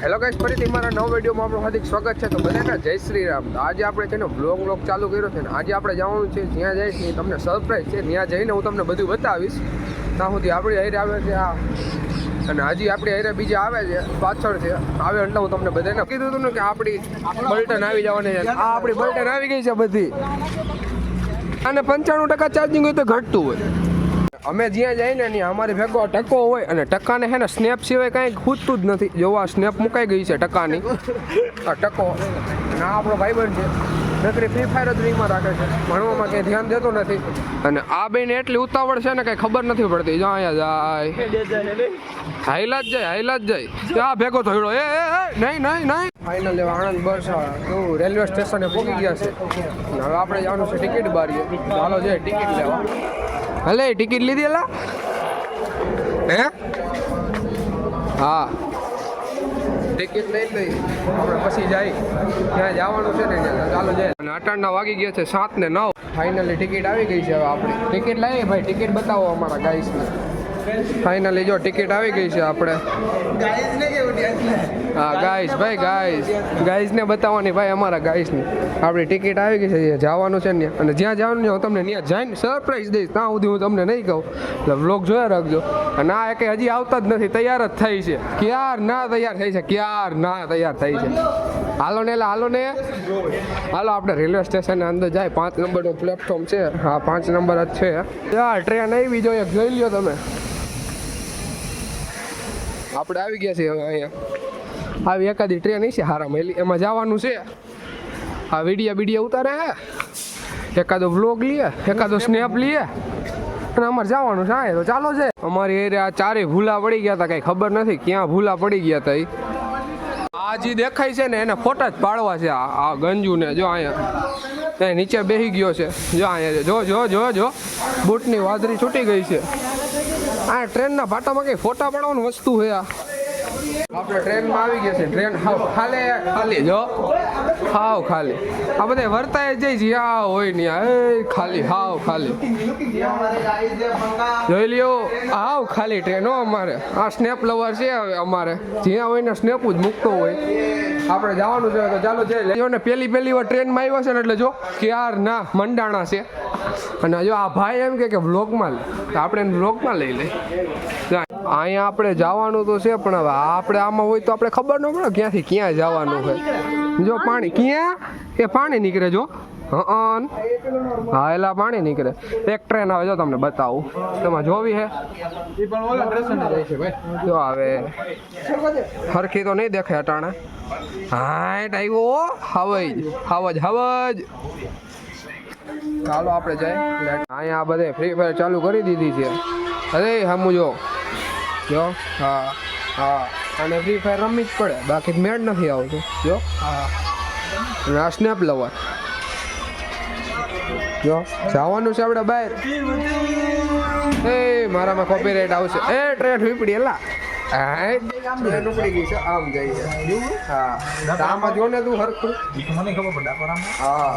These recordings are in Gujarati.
હેલો ગાઈસ, ફરીથી મારા નવા વિડીયોમાં આપણું હાર્દિક સ્વાગત છે. તો બધાને જય શ્રી રામ. તો આજે આપણે છે ને વ્લોગ ચાલુ કર્યો છે ને આજે આપણે જવાનું છે જ્યાં જઈશ ને તમને સરપ્રાઈઝ છે. ત્યાં જઈને હું તમને બધું બતાવીશ. ત્યાં સુધી આપણી હારે આવે છે આ અને હજી આપણી હારે બીજા આવે છે પાછળ છે આવે એટલે હું તમને બધાને કીધું હતું ને કે આપણી બલ્ટન આવી જવાની છે. આ આપણી બલ્ટન આવી ગઈ છે બધી અને 95% ચાર્જિંગ હોય તો ઘટતું હોય. અમે જ્યાં જઈએ ને ત્યાં અમારી ભેગો ટકો હોય અને ટકાને છે ને સ્નેપ સિવાય કાંઈ ખૂટતું જ નથી. જોવા સ્નેપ મુકાઈ ગઈ છે ટકાની. આ ટકો અને આ આપણો ભાઈબંધ છે નકરી ફ્રી ફાયર જ રીંગમાં રાખે છે, ભણવામાં કંઈ ધ્યાન દેતો નથી. અને આ બેને એટલી ઉતાવળ છે ને કંઈ ખબર નથી પડતી. જો અહીંયા જાય હાઈલા જ જાય ત્યાં ભેગો થયો. એ નહીં ફાઇનલ આણંદ બસ રેલવે સ્ટેશને પહોંચી ગયા છે. હવે આપણે જવાનું છે ટિકિટ બારીએ. ચાલો જાય ટિકિટ લેવા. હલે ટિકિટ લીધી એલા હે? હા ટિકિટ લઈ લઈ આપણે પછી જાય ત્યાં જવાનું છે ને. ચાલો જાય. અને અટાણના વાગી ગયા છે 7:09. ફાઇનલી ટિકિટ આવી ગઈ છે. હવે આપણી ટિકિટ લાવીએ ભાઈ. ટિકિટ બતાવો અમારા ગાઈસને. ફાઇનલી જો ટિકિટ આવી ગઈ છે આપણે. હા ગાઈસને બતાવવાની ભાઈ અમારા ગાઈસની. આપણી ટિકિટ આવી ગઈ છે. જવાનું છે ને અને જ્યાં જવાનું ને હું તમને ત્યાં જઈને સરપ્રાઈઝ દઈશ. ત્યાં સુધી હું તમને નહીં કહું એટલે વ્લોગ જોયા રાખજો. અને આ કે હજી આવતા જ નથી, તૈયાર જ થઈ છે. ક્યાર ના તૈયાર થઈ છે. હાલો ને હાલો આપણે રેલવે સ્ટેશન અંદર જાય. 5 નંબરનું પ્લેટફોર્મ છે. હા 5 નંબર જ છે. ટ્રેન આવી જો એક જોઈ લ્યો તમે. આપણે આવી ગયા છીએ હવે અહીંયા. આવી એકાદી ટ્રેન છે હારા મેલી એમાં જવાનું છે. આ વિડીયો ઉતારે હે, એકાદો વ્લોગ લઈએ, એકાદો સ્નેપ લઈએ અને અમારે જવાનું છે. તો ચાલો છે. અમારી એરિયા ચારેય ભૂલા પડી ગયા હતા. કંઈ ખબર નથી ક્યાં ભૂલા પડી ગયા હતા. આ જે દેખાય છે ને એને ફોટા જ પાડવા છે. આ ગંજુને જો અહીંયા નીચે બેસી ગયો છે. જો અહીંયા જો બૂટની વાદળી છૂટી ગઈ છે. આ ટ્રેનના ભાટામાં કઈ ફોટા પાડવાની વસ્તુ છે. આપણે ટ્રેનમાં આવી ગયા છે. ટ્રેન ખાલી જો ખાલી આ બધા વર્તાય જઈ જ્યાં હોય ને ખાલી જોઈ લ્યો. ખાલી ટ્રેન હો અમારે. આ સ્નેપ લવર છે હવે અમારે. જ્યાં હોય ને સ્નેપ જ મૂકતો હોય. આપણે જવાનું છે તો ચાલો જઈ ને. પહેલી વાર ટ્રેનમાં આવ્યા છે ને એટલે જો ક્યાર ના મંડાણા છે. અને જો આ ભાઈ એમ કે વ્લોગમાં લે તો આપણે એને વ્લોગમાં લઈ લઈએ. અહીંયા આપણે જવાનું તો છે પણ હવે આપણે આમાં હોય તો આપણે ખબર ન પડે ક્યાંથી ક્યાં જવાનું છે. જો પાણી ક્યાં એ પાણી નીકળે. જો હા એલા પાણી નીકળે. એક ટ્રેન આવે જો તમને બતાવું. તમારે જોવી હે જો આવે હરખી તો નહીં દેખાય અટાણે. હા આવ્યો હવજ. ચાલો આપણે જાય. અહીંયા બધે ફ્રી ફાયર ચાલુ કરી દીધી છે. અરે હમું જો હા અને ફ્રી ફાયર રમવી જ પડે, બાકી મેળ નથી આવતું. જો આ સ્નેપ લવર જો જવાનું છે આપણે બહાર. મારામાં કોપીરાઇટ આવશે. ટ્રેન ઉપડી એલા ટ્રેન ઉપડી ગઈ છે. આમ જઈએ. હા આમાં જો ને તું હરખું મને ખબર પડે. હા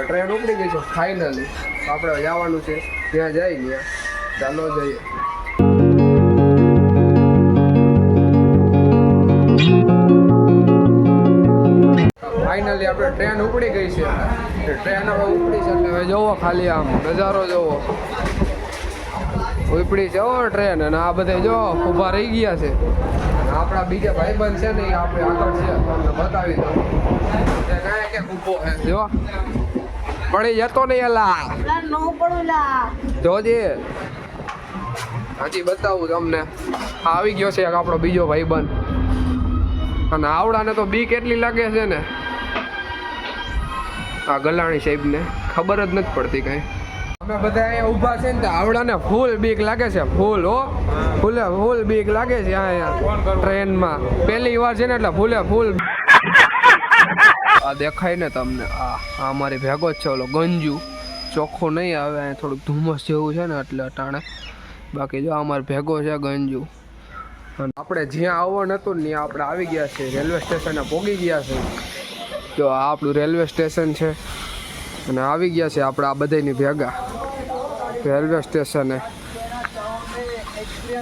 ટ્રેન ઉપડી ગઈ છે ફાઇનલી. આપણે જવાનું છે ત્યાં જઈએ. ચાલો જઈએ. ફાઇનલી આપણે ટ્રેન ઉપડી ગઈ છે. ટ્રેન હવે ઉપડી છે એટલે હવે જોવો ખાલી આમ નજારો જોવો. ઉપડી છે ટ્રેન અને આ બધા જો ઊભા રહી ગયા છે. અને આપણા બીજા ભાઈબંધ છે ને એ આપણે આગળ છે તમને બતાવી દઉં. કે ઊભો છે જો પડી જતો નહીં એલા જોજે. હજી બતાવું તમને. આવી ગયો છે એક આપણો બીજો ભાઈબંધ. અને આવડાને તો બીક એટલી લાગે છે ને આ ગલાણી સાહેબને ખબર જ નથી પડતી કાંઈ. અમે બધા અહીંયા ઊભા છે ને તો આવડાને ફૂલ બીક લાગે છે. ફૂલ બીક લાગે છે અહીંયા ટ્રેનમાં. પહેલી વાર છે ને એટલે ફૂલ આ દેખાય ને તમને. આ અમારી ભેગો જ છે ઓલો ગંજુ. ચોખ્ખો નહીં આવે અહીંયા થોડુંક ધુમ્મસ જેવું છે ને એટલે અટાણે. બાકી જો અમારે ભેગો છે ગંજુ. આપણે જ્યાં આવવાનું હતું ને ત્યાં આપણે આવી ગયા છે. રેલવે સ્ટેશને પહોંચી ગયા છે. તો આ આપણું રેલવે સ્ટેશન છે અને આવી ગયા છે આપણે આ બધાની ભેગા રેલવે સ્ટેશને.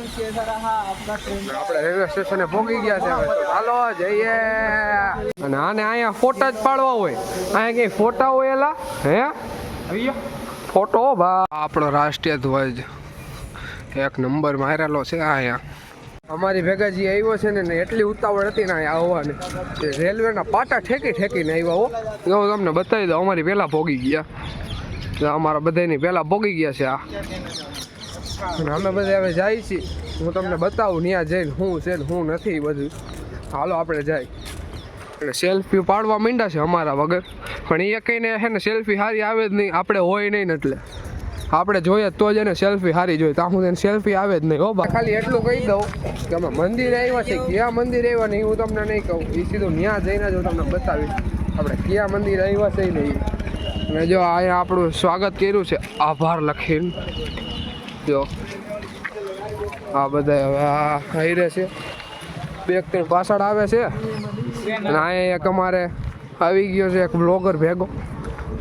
આપણે રેલવે સ્ટેશને પહોંચી ગયા છે હવે તો ચાલો જઈએ. અને આને અહીંયા ફોટા જ પાડવા હોય, અહીંયા કઈ ફોટા હોય એલા હે ફોટો બા. આપણો રાષ્ટ્રીય ધ્વજ એક નંબર મારેલો છે અહીંયા. અમારી ભેગા જે આવ્યો છે ને એટલી ઉતાવળ હતી ને અહીંયા આવવાની, રેલવેના પાટા ઠેકીને આવ્યા હો. હું તમને બતાવી દઉં, અમારી પહેલાં ભોગી ગયા, અમારા બધાની પહેલાં ભોગી ગયા છે આ. અને અમે બધા હવે જાય છીએ, હું તમને બતાવું ત્યાં જઈને શું છે ને શું નથી બધું. હાલો આપણે જાય. અને સેલ્ફી પાડવા માંડ્યા છે અમારા વગર, પણ એ કહીને છે ને સેલ્ફી સારી આવે જ નહીં, આપણે હોય નહીં ને એટલે આપણે જોઈએ તો જ એને સેલ્ફી સારી જોઈએ, તો હું એને સેલ્ફી આવે જ નહીં. હો બા ખાલી એટલું કહી દઉં કે અમે મંદિર આવ્યા છે, ક્યાં મંદિર આવ્યા નહીં હું તમને નહીં કહું, એ સીધું ત્યાં જઈને જ હું તમને બતાવીશ આપણે ક્યાં મંદિર આવ્યા છે નહીં. અને જો અહીંયા આપણું સ્વાગત કર્યું છે આભાર લખીને. જો આ બધા હવે આ આવી રહે છે, બે ત્રણ પાછળ આવે છે. અને અહીંયા એક અમારે આવી ગયો છે એક બ્લોગર ભેગો,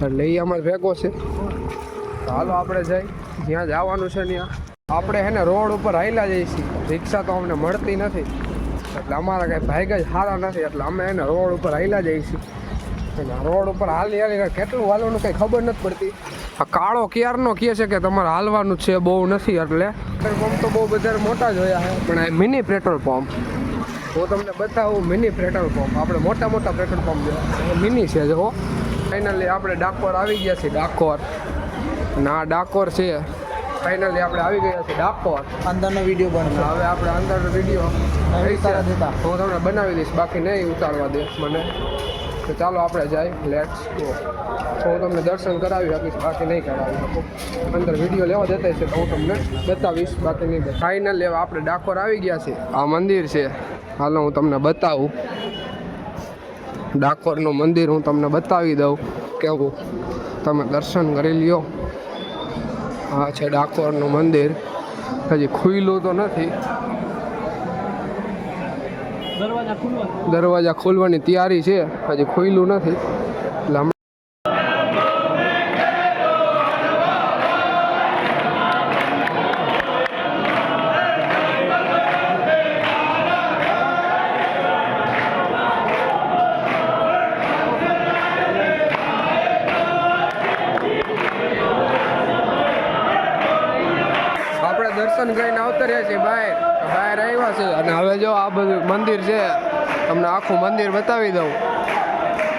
એટલે એ અમારે ભેગો છે. હાલો આપણે જઈ જ્યાં જવાનું છે ત્યાં. આપણે હે ને રોડ ઉપર હાલ્યા જઈએ છીએ, રિક્ષા તો અમને મળતી નથી, એટલે અમારા કાંઈ ભાઈગ જ સારા નથી, એટલે અમે એને રોડ ઉપર હાલ્યા જઈએ છીએ. અને રોડ ઉપર હાલી કેટલું હાલવાનું કંઈ ખબર નથી પડતી. આ કાળો ક્યારનો કહે છે કે તમારે હાલવાનું છે, બહુ નથી. એટલે પેટ્રોલ પંપ તો બહુ બધા મોટા જોયા છે, પણ આ મિની પેટ્રોલ પંપ હું તમને બતાવું. મિની પેટ્રોલ પંપ આપણે મોટા પેટ્રોલ પંપ જોયા, મિની છે જો. ફાઇનલી આપણે ડાકોર આવી ગયા છીએ, ડાકોર ના ડાકોર છે. ફાઇનલી આપણે આવી ગયા છીએ ડાકોર. અંદરનો વિડીયો બનશે, હવે આપણે અંદરનો વિડીયો હું તમને બનાવી દઈશ, બાકી નહીં ઉતારવા દે મને. તો ચાલો આપણે જાય, લેટ્સ ગો. હું તમને દર્શન કરાવી શકીશ, બાકી નહીં કરાવી શકું. અંદર વિડીયો લેવા દેતા છે તો હું તમને બતાવીશ, બાકી નહીં. ફાઇનલ લેવા આપણે ડાકોર આવી ગયા છે. આ મંદિર છે, હાલો હું તમને બતાવું. ડાકોરનું મંદિર હું તમને બતાવી દઉં કેવું, તમે દર્શન કરી લ્યો. આ છે ડાકોરનું મંદિર, હજી ખુલ્લું તો નથી, દરવાજા ખોલવાની તૈયારી છે, હજી ખુલ્લું નથી. એટલે દર્શન કરીને આવતા રહ્યા છે બહાર આવ્યા છે. અને હવે જો આ બધું મંદિર છે, તમને આખું મંદિર બતાવી દઉં.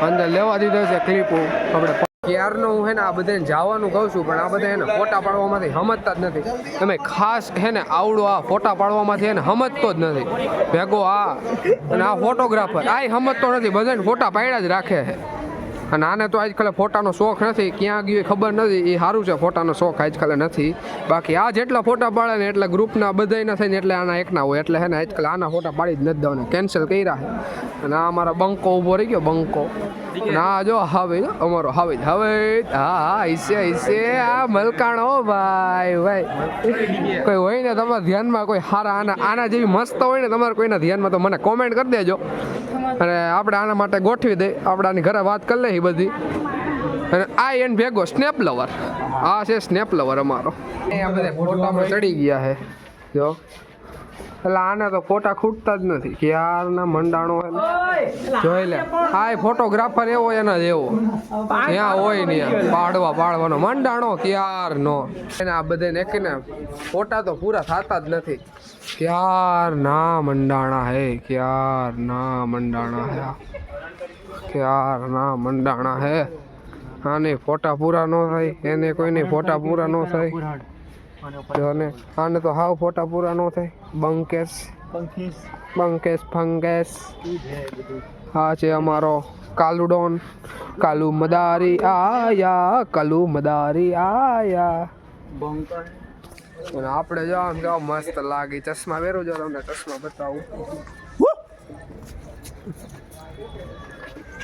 અંદર લેવા દીધો છે ક્લિપો આપણે. ક્યારનો હું હે ને આ બધાને જવાનું કહું છું, પણ આ બધા એને ફોટા પાડવામાંથી સમજતા જ નથી. તમે ખાસ હે ને આવડો આ ફોટા પાડવામાંથી એને સમજતો જ નથી. ભેગો આ અને આ ફોટોગ્રાફર આ સમજતો નથી, બધાને ફોટા પાડ્યા જ રાખે છે. અને આને તો આજકાલ ફોટાનો શોખ નથી, ક્યાં ગયું ખબર નથી. એ સારું છે, ફોટાનો શોખ આજકાલ નથી. બાકી આ જેટલા ફોટા પાડે ને એટલા ગ્રુપના બધાના થઈને એટલે આના એકના હોય, એટલે હે ને આજકાલ આના ફોટા પાડી જ નથી દેવાના, કેન્સલ કર્યા છે. અને આ અમારા બંકો ઊભો રહી ગયો, બંકો. અને આ જો હવે અમારો હવે હા હિસ્સે આ મલકાણો ભાઈ કોઈ હોય ને તમારા ધ્યાનમાં, કોઈ સારા આના જેવી મસ્ત હોય ને તમારે કોઈના ધ્યાનમાં, તો મને કોમેન્ટ કરી દેજો. અને આપણે આના માટે ગોઠવી દઈએ, આપણે આની ઘરે વાત કરી લઈએ બધી. અને આ એને ભેગો સ્નેપ લવર, આ છે સ્નેપ લવર અમારો. આ બધા ફોટામાં ચડી ગયા છે જો, એટલે આને તો ફોટા ખૂટતા જ નથી. ક્યારના મંડાણો જોઈ લે. આ ફોટોગ્રાફર એવો એના જેવો ત્યાં હોય ને પાડવાનો મંડાણો ક્યારનો. એને આ બધા ને ફોટા તો પૂરા થતા જ નથી. ક્યારના મંડાણા હે, ક્યારના મંડાણા હે. આને ફોટા પૂરા ન થાય, એને કોઈને ફોટા પૂરા ન થાય. અને આને તો હાવ ફોટા પૂરા ન થાય. બંકેશ. હા છે અમારો કાલુડોન, કાલુ મદારી આયા. અને આપણે જો આમ જો મસ્ત લાગી. ચશ્મા પહેરું જો, તમને ચશ્મા બતાવું.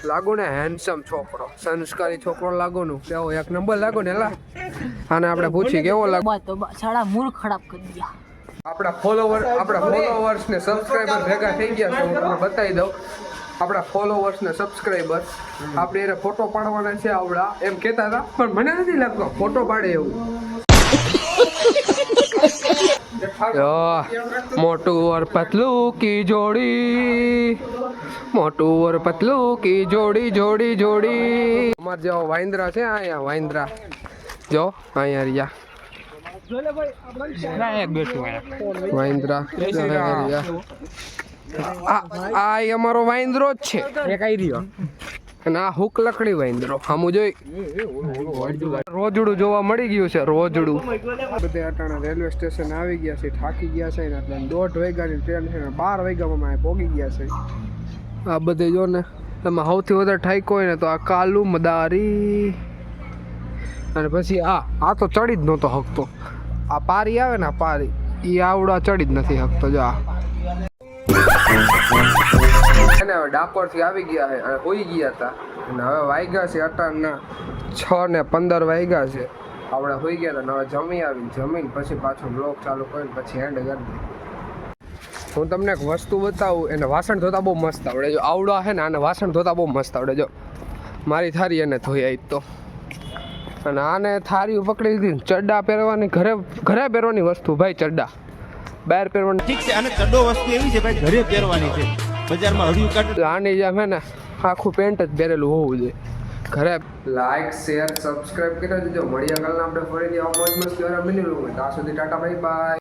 લાગુ ને હેન્ડસમ છોકરો, સંસ્કારી છોકરો લાગુ નું કેવો એક નંબર લાગુ ને. એલા આને આપણે પૂછી કેવો લાગે. સાડા મૂળ ખરાબ કરી દીધા. આપણા ફોલોવર્સ ને સબસ્ક્રાઇબર ભેગા થઈ ગયા છે. હું તમને બતાવી દઉં, આપણા ફોલોવર્સ ને સબસ્ક્રાઇબર આપણે એને ફોટો પાડવાના છે આવડા એમ કહેતા હતા, પણ મને નથી લાગતો ફોટો પાડે એવું. मोटू और पतलू की जोड़ी, मोटू और पतलू की जोड़ी जोड़ी जोड़ी। हमारे जो वाइंद्रा છે અહીંયા વાઇન્દ્રા જો અહીંયા રહ્યા વાઇન્દ્રા આ અમારો વાઇન્દ્રો જ છે એક આઈ રહ્યો અને આ હુક લકડી વાઇન્દ્રો આમું જોઈ રોજડું જોવા મળી ગયું છે રોજડું બધે અટાણા રેલવે સ્ટેશન આવી ગયા છે થાકી ગયા છે ને એટલે 1:30 વાગ્યાની ટ્રેન છે ને 12 વાગ્યામાં અમે પહોંચી ગયા છે આ બધે જો ને એમાં સૌથી વધારે ઠાઈકો હોય ને તો આ કાલુ મદારી અને પછી આ તો ચડી જ નહોતો હકતો આ પારી આવે ને પારી એ આવડા ચડી જ નથી હકતો જો અને હવે ડાકોરથી આવી ગયા છે અને હોઈ ગયા હતા અને હવે વાગ્યા છે અટાણના 6:15 વાગ્યા છે આપણે હોઈ ગયા હતા ને હવે જમીને પછી પાછો બ્લોગ ચાલુ કરીને પછી એન્ડ કરી દઈએ હું તમને એક વસ્તુ બતાવું એને વાસણ ધોતા બહુ મસ્ત આવડે જો આવડા છે ને આને વાસણ ધોતા બહુ મસ્ત આવડે જો મારી થારી એને ધોઈ આવી તો અને આને થારી પકડી લીધી ચડ્ડા પહેરવાની ઘરે પહેરવાની વસ્તુ ભાઈ ચડ્ડા બહાર પહેરવાની ઠીક છે અને ચડ્ડો વસ્તુ એવી છે ભાઈ ઘરે પહેરવાની છે બજારમાં હળિયું કાઢ આની જેમ હે ને આખું પેન્ટ જ પહેરેલું હોવું જોઈએ ઘરે લાઈક શેર સબસ્ક્રાઇબ કરી દેજો મળીએ કાલના આપણે ફરીથી આવા મોજ મસ્તી વાળા મિની વ્લોગ ત્યાં સુધી ટાટા બાય બાય